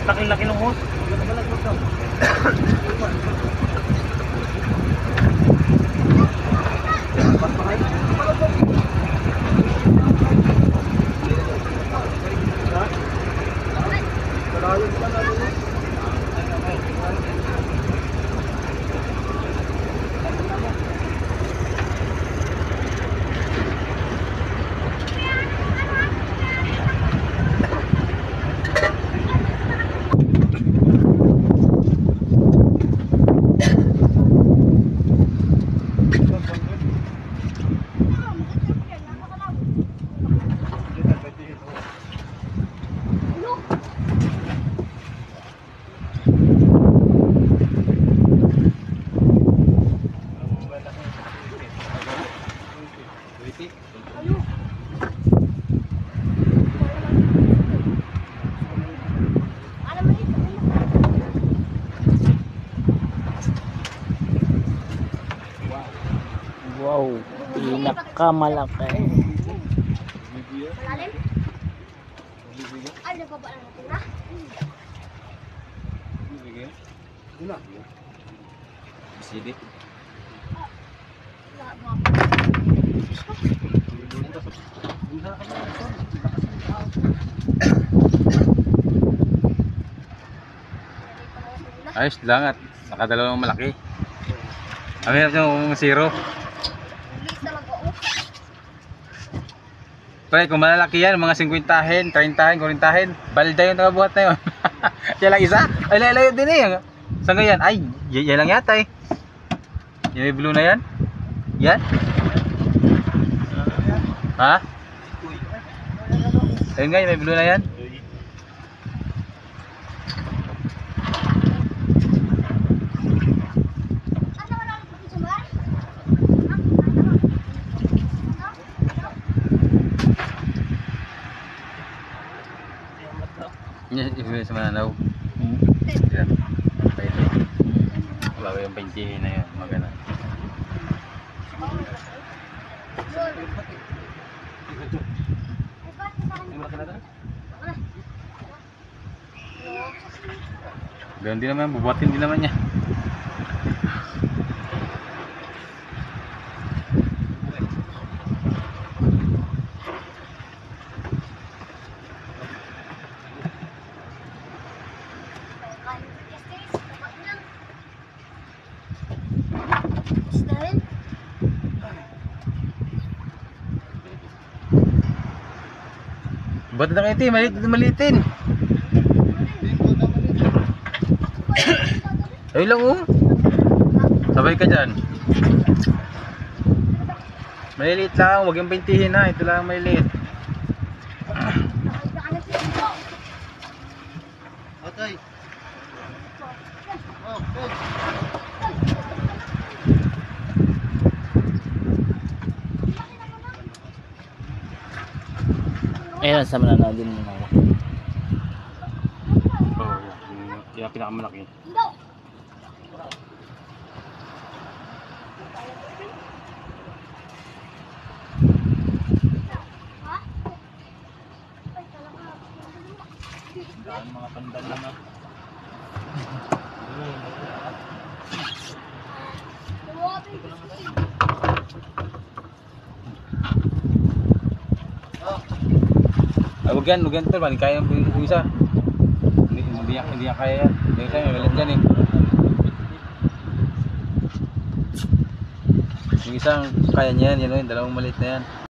Laki-laki ng hose. Wow, pinakamalaki. Malalim? Ay, nababa na natin na. Sidi. Ayos lang at nakadalawang malaki. Ang hirap yung zero. Bilis talaga oh. Pre, kung malalaki yan, mga 50-hen, 30-hen, 40-hen, balda yung nakabuhat na yun. Yan lang isa? Ay, layo din eh. Saan yan? Ay, yan lang yata eh. Yung may blue na yan? Yan? Ha? Ayun nga, yung may blue na yan? Yung sa Mananaw. Yan. Bago yung 20 na yun. Magana. Ganun din naman. Bubuhatin din naman niya. Ba't na kayo malitin? Ayun lang oh. Sabay ka dyan. Maliliit lang, huwag yung 20 na. Ito lang maliliit. Okay. Oh, good. Ayun, sa Mananaw din muna ako. Oo, yung pinakamalaki. Daan mga pandal na. Huwag yan tol, mali kaya yung isa. Hindi yan kaya yan. Hindi kaya, may malit yan eh. Yung isang kaya niya yan, yun o, yung dalawang malit na yan.